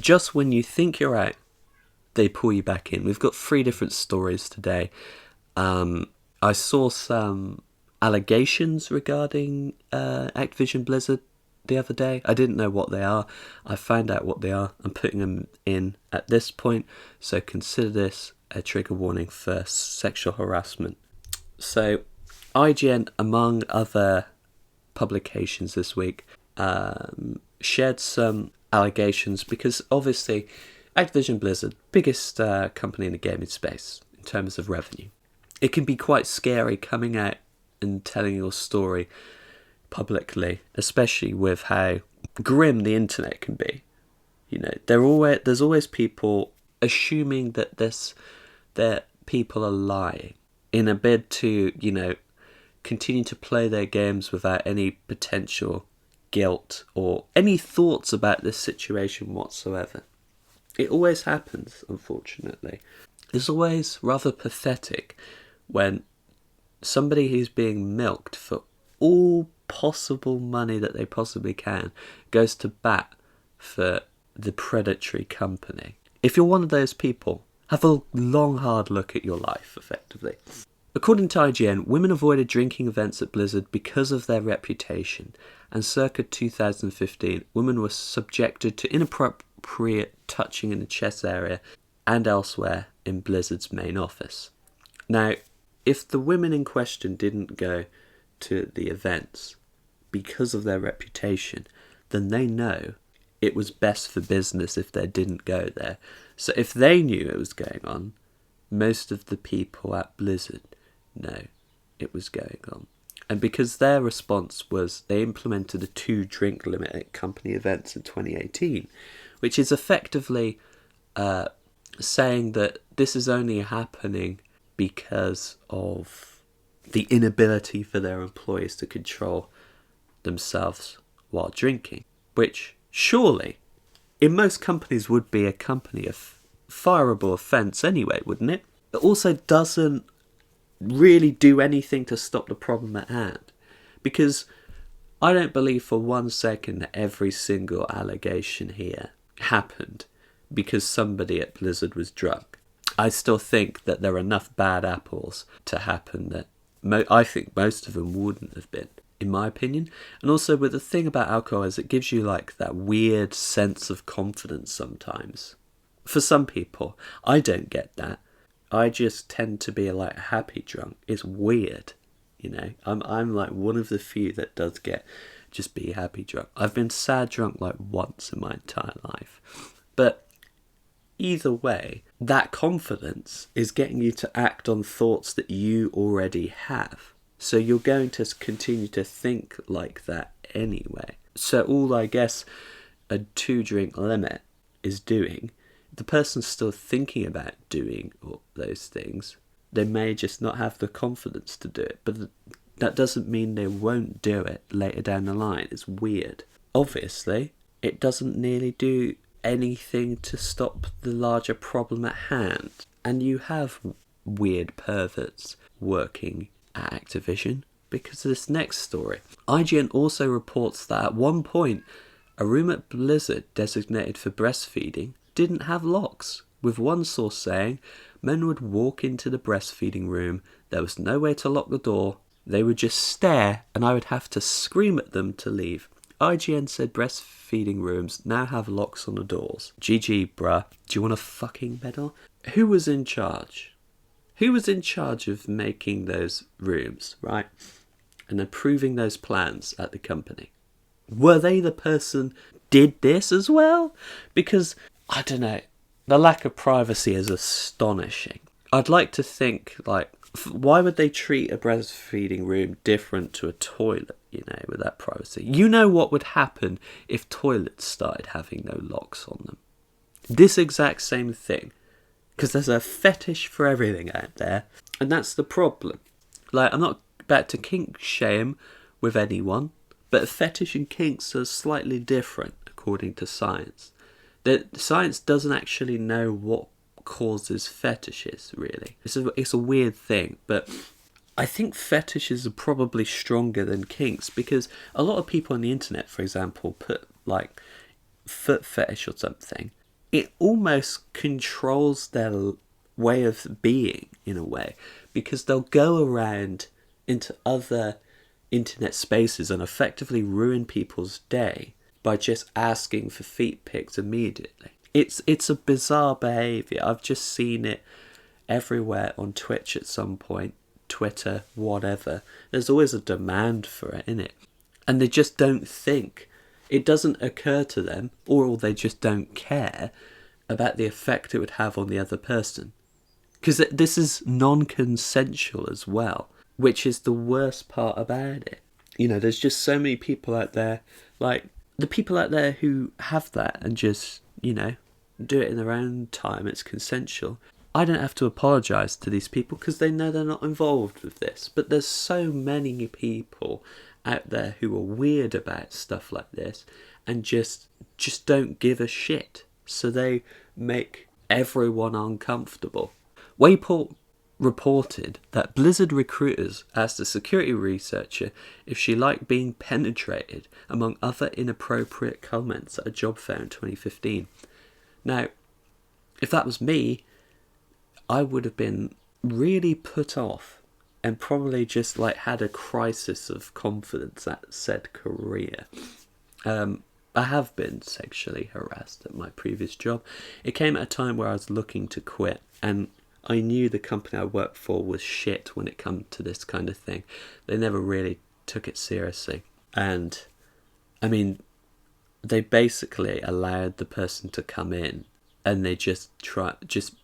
just when you think you're out, they pull you back in. We've got 3 different stories today. I saw some allegations regarding Activision Blizzard the other day. I didn't know what they are. I found out what they are. I'm putting them in at this point, so consider this a trigger warning for sexual harassment. So IGN, among other publications this week, shared some allegations because obviously Activision Blizzard, biggest company in the gaming space in terms of revenue. It can be quite scary coming out and telling your story publicly, especially with how grim the internet can be. You know, there's always people assuming that people are lying in a bid to, you know, continue to play their games without any potential guilt or any thoughts about this situation whatsoever. It always happens, unfortunately. It's always rather pathetic when somebody who's being milked for all possible money that they possibly can goes to bat for the predatory company. If you're one of those people, have a long, hard look at your life, effectively. According to IGN, women avoided drinking events at Blizzard because of their reputation, and circa 2015, women were subjected to inappropriate touching in the chest area and elsewhere in Blizzard's main office. Now, if the women in question didn't go to the events because of their reputation, then they know it was best for business if they didn't go there. So if they knew it was going on, most of the people at Blizzard know it was going on. And because their response was they implemented a 2-drink limit at company events in 2018, which is effectively saying that this is only happening because of the inability for their employees to control themselves while drinking, which surely in most companies would be a company of fireable offence anyway, wouldn't it? It also doesn't really do anything to stop the problem at hand, because I don't believe for one second that every single allegation here happened because somebody at Blizzard was drunk. I still think that there are enough bad apples to happen that I think most of them wouldn't have been, in my opinion. And also with the thing about alcohol is it gives you like that weird sense of confidence sometimes. For some people, I don't get that. I just tend to be like happy drunk. It's weird, you know. I'm like one of the few that does get just be happy drunk. I've been sad drunk like once in my entire life. But either way, that confidence is getting you to act on thoughts that you already have. So you're going to continue to think like that anyway. So all I guess a 2-drink limit is doing, the person's still thinking about doing all those things. They may just not have the confidence to do it, but that doesn't mean they won't do it later down the line. It's weird. Obviously, it doesn't nearly do anything to stop the larger problem at hand. And you have weird perverts working at Activision because of this next story. IGN also reports that at one point, a room at Blizzard designated for breastfeeding didn't have locks, with one source saying men would walk into the breastfeeding room, there was no way to lock the door, they would just stare and I would have to scream at them to leave. IGN said breastfeeding rooms now have locks on the doors. GG, bruh. Do you want a fucking medal? Who was in charge? Who was in charge of making those rooms, right? And approving those plans at the company? Were they the person did this as well? Because, I don't know, the lack of privacy is astonishing. I'd like to think, like, why would they treat a breastfeeding room different to a toilet, you know, with that privacy? You know what would happen if toilets started having no locks on them. This exact same thing. Because there's a fetish for everything out there. And that's the problem. Like, I'm not about to kink shame with anyone, but fetish and kinks are slightly different, according to science. That science doesn't actually know what causes fetishes, really. It's a weird thing, but I think fetishes are probably stronger than kinks, because a lot of people on the internet, for example, put like foot fetish or something, it almost controls their way of being in a way, because they'll go around into other internet spaces and effectively ruin people's day by just asking for feet pics immediately. It's a bizarre behaviour. I've just seen it everywhere on Twitch at some point, Twitter, whatever. There's always a demand for it, innit? And they just don't think. It doesn't occur to them, or they just don't care about the effect it would have on the other person. Because this is non-consensual as well, which is the worst part about it. You know, there's just so many people out there, like the people out there who have that and just, you know, do it in their own time. It's consensual. I don't have to apologise to these people because they know they're not involved with this. But there's so many people out there who are weird about stuff like this and just don't give a shit. So they make everyone uncomfortable. Wayport reported that Blizzard recruiters asked a security researcher if she liked being penetrated, among other inappropriate comments at a job fair in 2015. Now, if that was me, I would have been really put off and probably just like had a crisis of confidence at said career. I have been sexually harassed at my previous job. It came at a time where I was looking to quit, and I knew the company I worked for was shit when it come to this kind of thing. They never really took it seriously. And, I mean, they basically allowed the person to come in and they just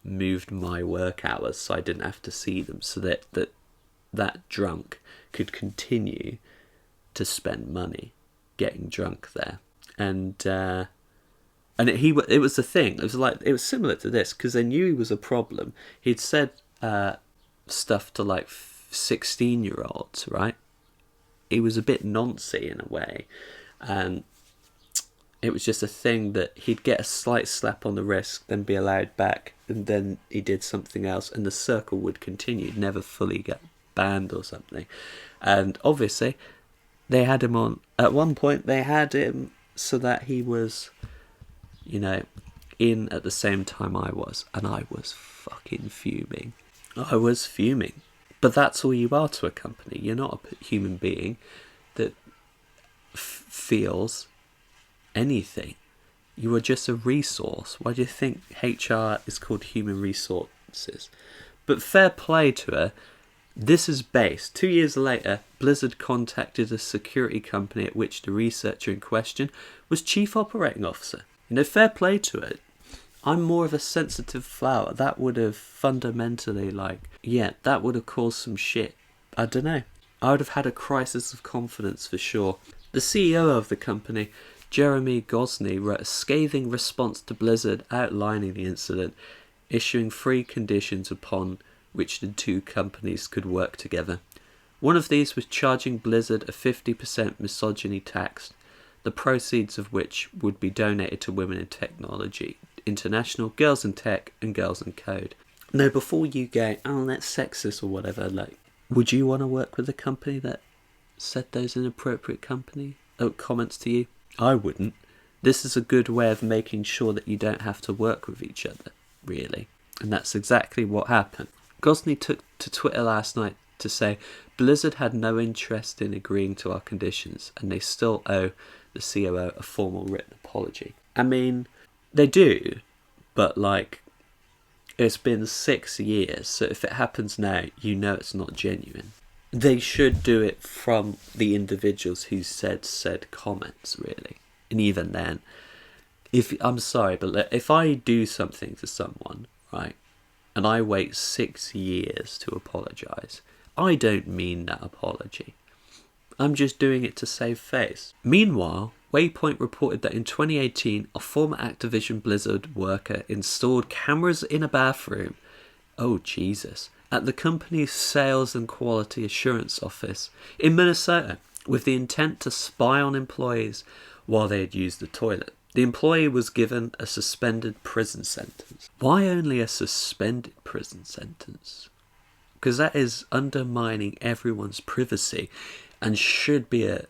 moved my work hours so I didn't have to see them, so that drunk could continue to spend money getting drunk there. And it was the thing. It was similar to this because they knew he was a problem. He'd said stuff to like 16-year-olds, right? He was a bit noncy in a way, and it was just a thing that he'd get a slight slap on the wrist, then be allowed back, and then he did something else, and the circle would continue. He'd never fully get banned or something. And obviously, they had him on. At one point, they had him so that he was, you know, in at the same time I was, and I was fucking fuming. I was fuming. But that's all you are to a company. You're not a human being that feels anything. You are just a resource. Why do you think HR is called human resources? But fair play to her. This is based. 2 years later, Blizzard contacted a security company at which the researcher in question was chief operating officer. You know, fair play to it. I'm more of a sensitive flower. That would have fundamentally, that would have caused some shit. I don't know. I would have had a crisis of confidence for sure. The CEO of the company, Jeremy Gosney, wrote a scathing response to Blizzard outlining the incident, issuing 3 conditions upon which the two companies could work together. One of these was charging Blizzard a 50% misogyny tax, the proceeds of which would be donated to Women in Technology International, Girls in Tech, and Girls in Code. Now, before you go, oh, that's sexist or whatever, would you want to work with a company that said those inappropriate comments to you? I wouldn't. This is a good way of making sure that you don't have to work with each other, really. And that's exactly what happened. Gosney took to Twitter last night to say Blizzard had no interest in agreeing to our conditions and they still owe the COO a formal written apology. I mean, they do, but it's been 6 years, so if it happens now, you know it's not genuine. They should do it from the individuals who said comments, really. And even then, I'm sorry, but if I do something to someone, right, and I wait 6 years to apologise, I don't mean that apology. I'm just doing it to save face. Meanwhile, Waypoint reported that in 2018, a former Activision Blizzard worker installed cameras in a bathroom, oh Jesus, at the company's Sales and Quality Assurance Office in Minnesota with the intent to spy on employees while they had used the toilet. The employee was given a suspended prison sentence. Why only a suspended prison sentence? Because that is undermining everyone's privacy and should be a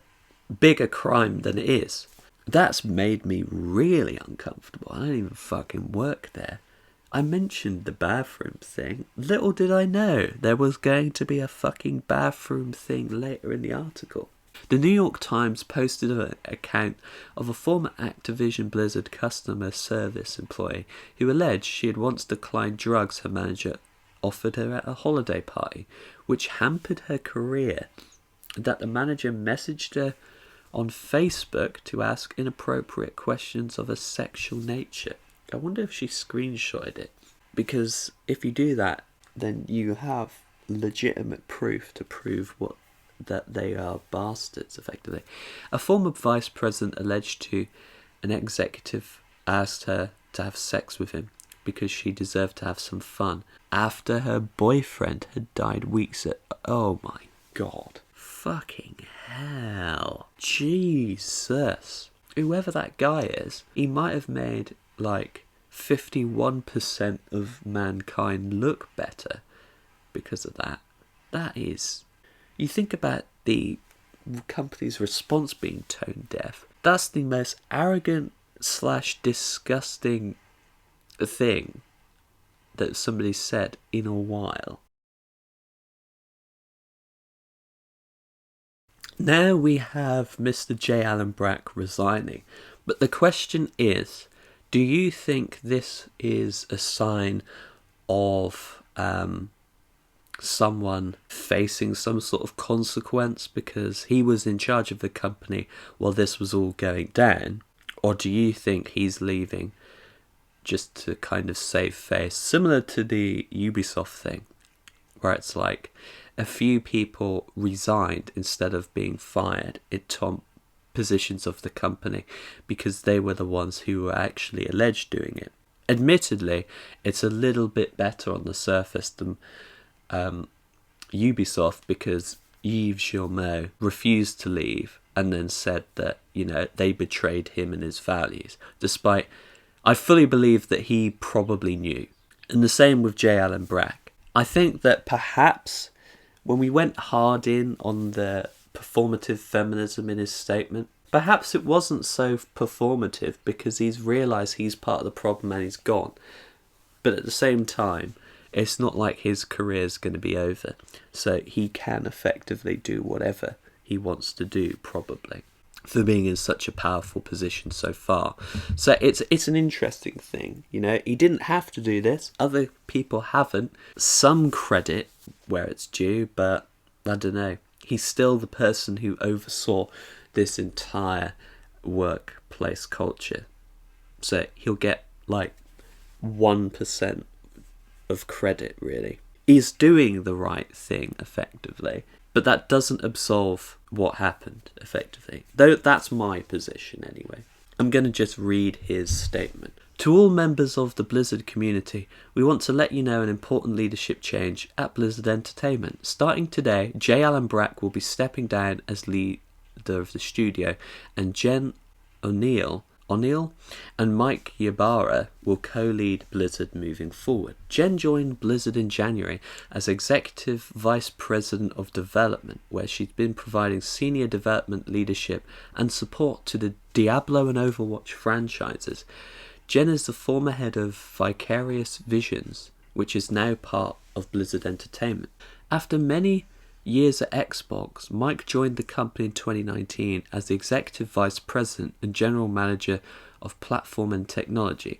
bigger crime than it is. That's made me really uncomfortable. I don't even fucking work there. I mentioned the bathroom thing. Little did I know there was going to be a fucking bathroom thing later in the article. The New York Times posted an account of a former Activision Blizzard customer service employee who alleged she had once declined drugs her manager offered her at a holiday party, which hampered her career, and that the manager messaged her on Facebook to ask inappropriate questions of a sexual nature. I wonder if she screenshotted it, because if you do that, then you have legitimate proof to prove that they are bastards, effectively. A former vice president alleged to an executive asked her to have sex with him because she deserved to have some fun after her boyfriend had died weeks ago. Oh my god. Fucking hell. Jesus. Whoever that guy is, he might have made like 51% of mankind look better because of that. That is... You think about the company's response being tone deaf. That's the most arrogant / disgusting thing that somebody said in a while. Now we have Mr. J. Allen Brack resigning. But the question is, do you think this is a sign of someone facing some sort of consequence because he was in charge of the company while this was all going down? Or do you think he's leaving just to kind of save face? Similar to the Ubisoft thing, where it's like a few people resigned instead of being fired in top positions of the company because they were the ones who were actually alleged doing it. Admittedly, it's a little bit better on the surface than Ubisoft, because Yves Guillemot refused to leave and then said that, you know, they betrayed him and his values, despite I fully believe that he probably knew. And the same with J. Allen Brack. I think that perhaps when we went hard in on the performative feminism in his statement, perhaps it wasn't so performative because he's realised he's part of the problem and he's gone. But at the same time, it's not like his career's going to be over. So he can effectively do whatever he wants to do, probably, for being in such a powerful position so far. So it's an interesting thing, you know. He didn't have to do this. Other people haven't. Some credit where it's due, but I don't know. He's still the person who oversaw this entire workplace culture. So he'll get like 1% of credit, really. He's doing the right thing, effectively. But that doesn't absolve what happened, effectively. Though that's my position, anyway. I'm going to just read his statement. To all members of the Blizzard community, we want to let you know an important leadership change at Blizzard Entertainment. Starting today, J. Allen Brack will be stepping down as leader of the studio, and Jen O'Neill and Mike Ybarra will co-lead Blizzard moving forward. Jen joined Blizzard in January as Executive Vice President of Development, where she's been providing senior development leadership and support to the Diablo and Overwatch franchises. Jen is the former head of Vicarious Visions, which is now part of Blizzard Entertainment. After many years at Xbox, Mike joined the company in 2019 as the Executive Vice President and General Manager of Platform and Technology,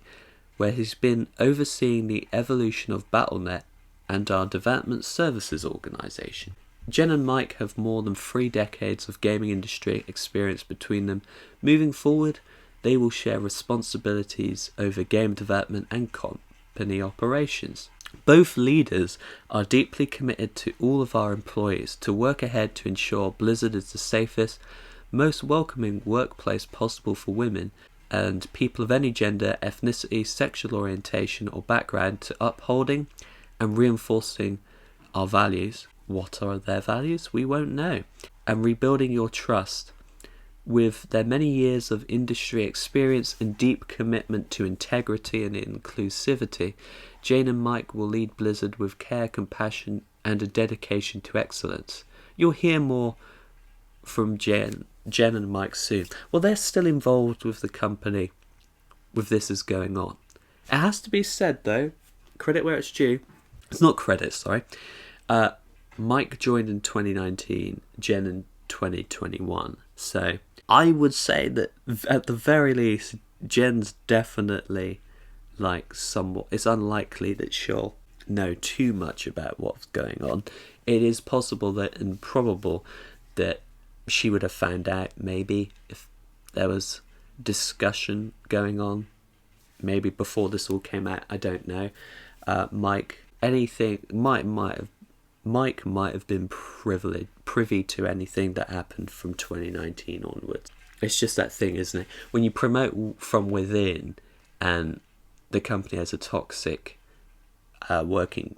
where he's been overseeing the evolution of Battle.net and our development services organisation. Jen and Mike have more than 3 decades of gaming industry experience between them. Moving forward, they will share responsibilities over game development and company operations. Both leaders are deeply committed to all of our employees to work ahead to ensure Blizzard is the safest, most welcoming workplace possible for women and people of any gender, ethnicity, sexual orientation or background, to upholding and reinforcing our values. What are their values? We won't know. And rebuilding your trust. With their many years of industry experience and deep commitment to integrity and inclusivity, Jane and Mike will lead Blizzard with care, compassion, and a dedication to excellence. You'll hear more from Jen Jen and Mike soon. Well, they're still involved with the company with this is going on. It has to be said, though, credit where it's due. It's not credit, sorry. Mike joined in 2019, Jen in 2021. So I would say that at the very least, Jen's definitely like somewhat. It's unlikely that she'll know too much about what's going on. It is possible that and probable that she would have found out maybe if there was discussion going on, maybe before this all came out. I don't know. Mike might have been privy to anything that happened from 2019 onwards. It's just that thing, isn't it? When you promote from within and the company has a toxic working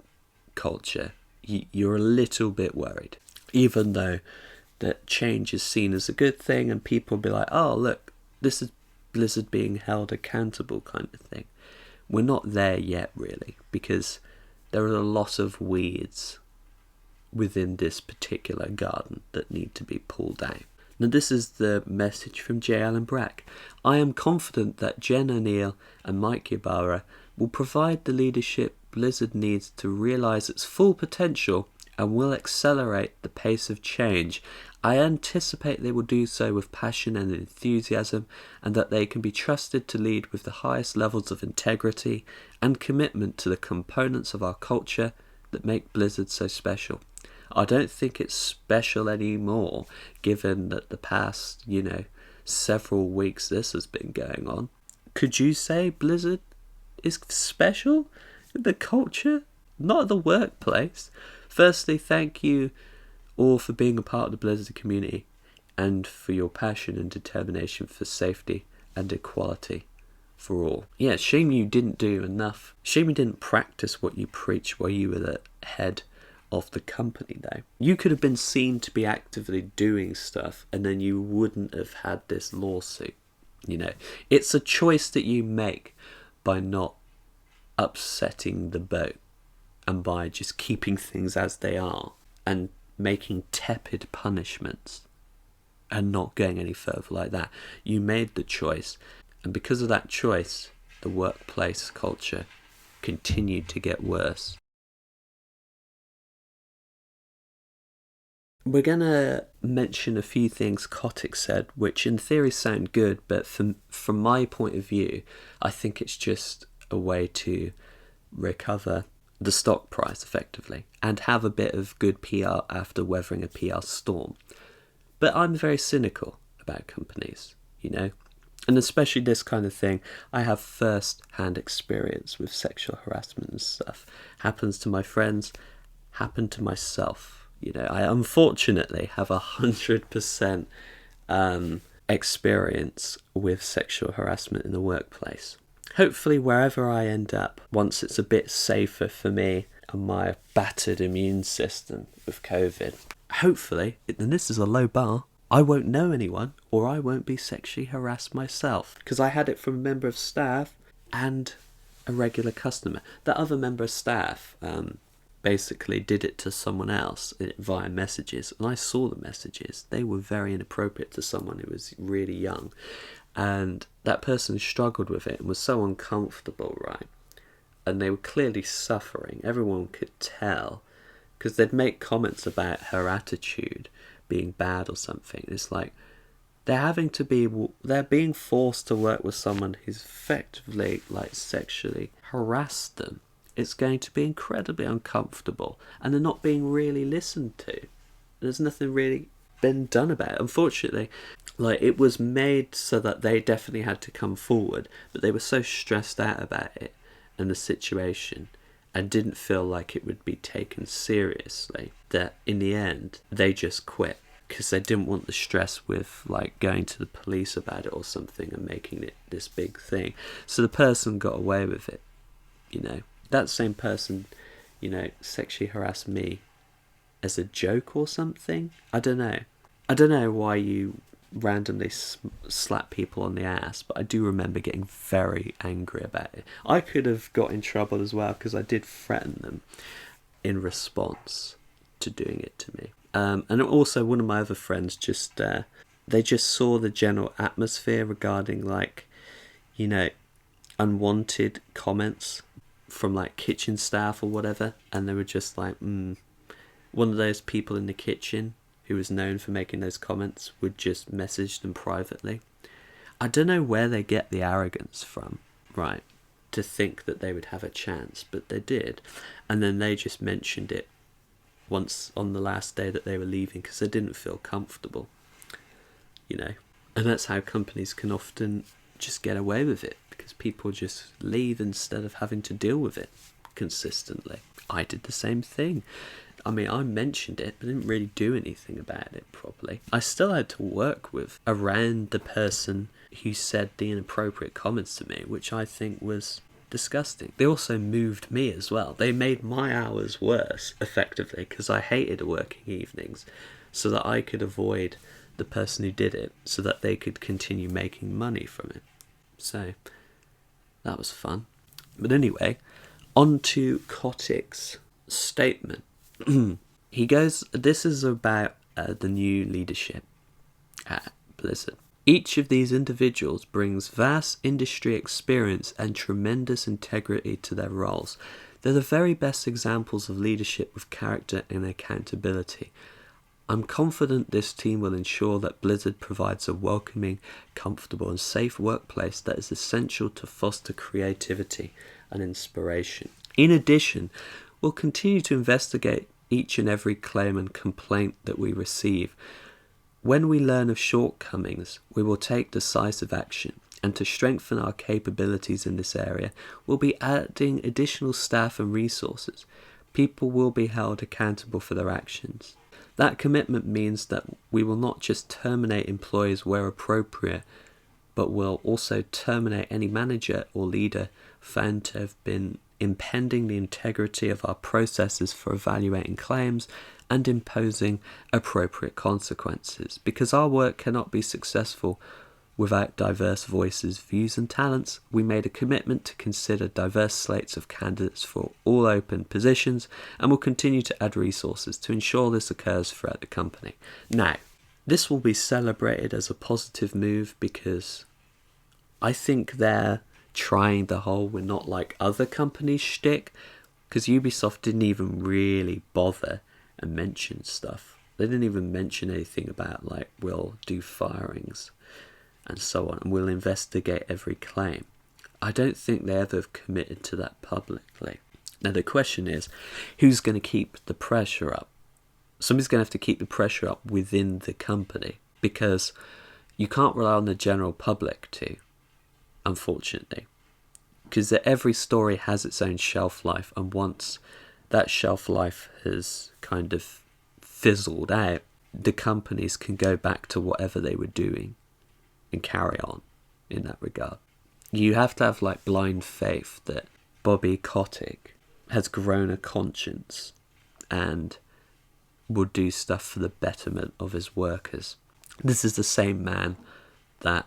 culture, you're a little bit worried. Even though that change is seen as a good thing and people be like, oh, look, this is Blizzard being held accountable kind of thing. We're not there yet, really, because there are a lot of weeds within this particular garden that need to be pulled out. Now, this is the message from J. Allen Brack. I am confident that Jen O'Neill and Mike Ybarra will provide the leadership Blizzard needs to realise its full potential and will accelerate the pace of change. I anticipate they will do so with passion and enthusiasm, and that they can be trusted to lead with the highest levels of integrity and commitment to the components of our culture that make Blizzard so special. I don't think it's special anymore, given that the past, several weeks this has been going on. Could you say Blizzard is special? The culture? Not the workplace. Firstly, thank you all for being a part of the Blizzard community and for your passion and determination for safety and equality for all. Yeah, shame you didn't do enough. Shame you didn't practice what you preach while you were the head of the company, though. You could have been seen to be actively doing stuff and then you wouldn't have had this lawsuit. It's a choice that you make by not upsetting the boat and by just keeping things as they are and making tepid punishments and not going any further like that. You made the choice, and because of that choice, the workplace culture continued to get worse. We're going to mention a few things Kotick said, which in theory sound good, but from my point of view, I think it's just a way to recover the stock price effectively and have a bit of good PR after weathering a PR storm. But I'm very cynical about companies, and especially this kind of thing. I have first-hand experience with sexual harassment and stuff. Happens to my friends, happened to myself. I unfortunately have 100% experience with sexual harassment in the workplace. Hopefully wherever I end up, once it's a bit safer for me and my battered immune system with COVID, hopefully, and this is a low bar, I won't know anyone or I won't be sexually harassed myself. Because I had it from a member of staff and a regular customer. That other member of staff basically did it to someone else via messages, and I saw the messages. They were very inappropriate to someone who was really young, and that person struggled with it and was so uncomfortable, right? And they were clearly suffering. Everyone could tell, because they'd make comments about her attitude being bad or something. It's like they're being forced to work with someone who's effectively sexually harassed them. It's going to be incredibly uncomfortable, and they're not being really listened to. There's nothing really been done about it. Unfortunately, it was made so that they definitely had to come forward, but they were so stressed out about it and the situation and didn't feel like it would be taken seriously that in the end they just quit, because they didn't want the stress with going to the police about it or something and making it this big thing. So the person got away with it. That same person, sexually harassed me as a joke or something. I don't know why you randomly slap people on the ass, but I do remember getting very angry about it. I could have got in trouble as well, because I did threaten them in response to doing it to me. And also one of my other friends just they just saw the general atmosphere regarding, like, you know, unwanted comments from, like, kitchen staff or whatever, and they were just like, one of those people in the kitchen who was known for making those comments would just message them privately. I don't know where they get the arrogance from, right, to think that they would have a chance, but they did. And then they just mentioned it once on the last day that they were leaving because they didn't feel comfortable, you know. And that's how companies can often just get away with it, because people just leave instead of having to deal with it consistently. I did the same thing. I mean, I mentioned it, but didn't really do anything about it properly. I still had to work with around the person who said the inappropriate comments to me, which I think was disgusting. They also moved me as well. They made my hours worse, effectively, because I hated working evenings, so that I could avoid the person who did it, so that they could continue making money from it. So, that was fun. But anyway, on to Kotick's statement. He goes, this is about the new leadership at Blizzard. Each of these individuals brings vast industry experience and tremendous integrity to their roles. They're the very best examples of leadership with character and accountability. I'm confident this team will ensure that Blizzard provides a welcoming, comfortable and safe workplace that is essential to foster creativity and inspiration. In addition, we'll continue to investigate each and every claim and complaint that we receive. When we learn of shortcomings, we will take decisive action, and to strengthen our capabilities in this area, we'll be adding additional staff and resources. People will be held accountable for their actions. That commitment means that we will not just terminate employees where appropriate, but will also terminate any manager or leader found to have been impeding the integrity of our processes for evaluating claims and imposing appropriate consequences. Because our work cannot be successful without diverse voices, views and talents, we made a commitment to consider diverse slates of candidates for all open positions and will continue to add resources to ensure this occurs throughout the company. Now, this will be celebrated as a positive move because I think they're trying the whole "we're not like other companies" shtick, because Ubisoft didn't even really bother and mention stuff. They didn't even mention anything about, like, we'll do firings and so on, and we'll investigate every claim. I don't think they ever have committed to that publicly. Now the question is, who's going to keep the pressure up? Somebody's going to have to keep the pressure up within the company, because you can't rely on the general public to, unfortunately, because every story has its own shelf life, and once that shelf life has kind of fizzled out, the companies can go back to whatever they were doing and carry on in that regard. You have to have, like, blind faith that Bobby Kotick has grown a conscience and will do stuff for the betterment of his workers. This is the same man that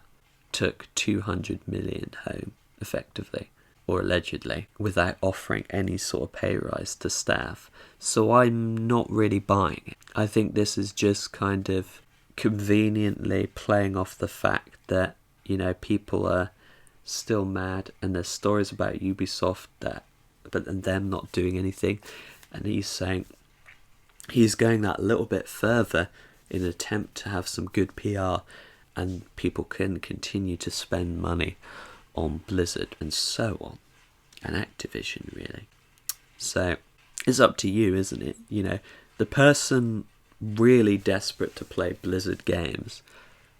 took 200 million home, effectively, or allegedly, without offering any sort of pay rise to staff. So I'm not really buying it. I think this is just kind of conveniently playing off the fact that, you know, people are still mad and there's stories about Ubisoft and them not doing anything, and he's going that little bit further in an attempt to have some good PR, and people can continue to spend money on Blizzard and so on, and Activision, really. So it's up to you, isn't it? You know, the person really desperate to play Blizzard games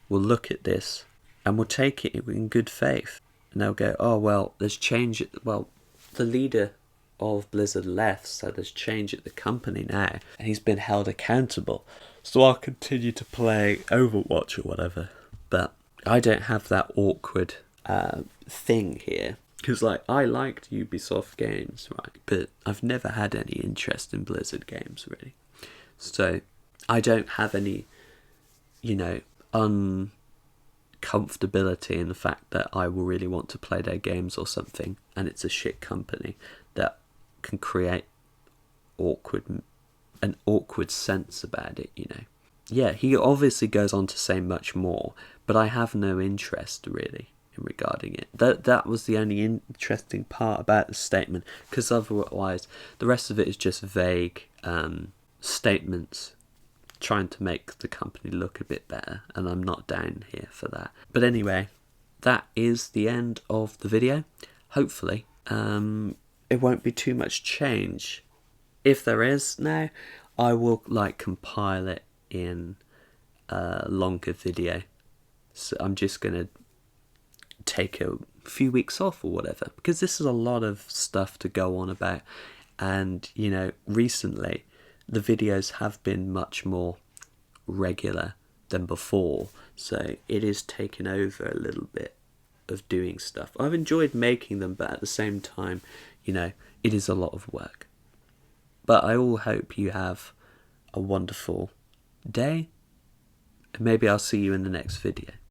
will look at this and will take it in good faith, and they'll go, oh well, there's change. Well, the leader of Blizzard left, so there's change at the company now, and he's been held accountable, so I'll continue to play Overwatch or whatever. But I don't have that awkward thing here, because, like, I liked Ubisoft games, right, but I've never had any interest in Blizzard games, really. So I don't have any, you know, uncomfortability in the fact that I will really want to play their games or something, and it's a shit company that can create an awkward sense about it, you know. yeah, he obviously goes on to say much more, but I have no interest really in regarding it. That was the only interesting part about the statement, because otherwise the rest of it is just vague statements trying to make the company look a bit better, and I'm not down here for that. But anyway, that is the end of the video. Hopefully it won't be too much change. If there is now, I will compile it in a longer video. So I'm just gonna take a few weeks off or whatever, because this is a lot of stuff to go on about, and recently the videos have been much more regular than before, so it is taken over a little bit of doing stuff. I've enjoyed making them, but at the same time, it is a lot of work. But I all hope you have a wonderful day, and maybe I'll see you in the next video.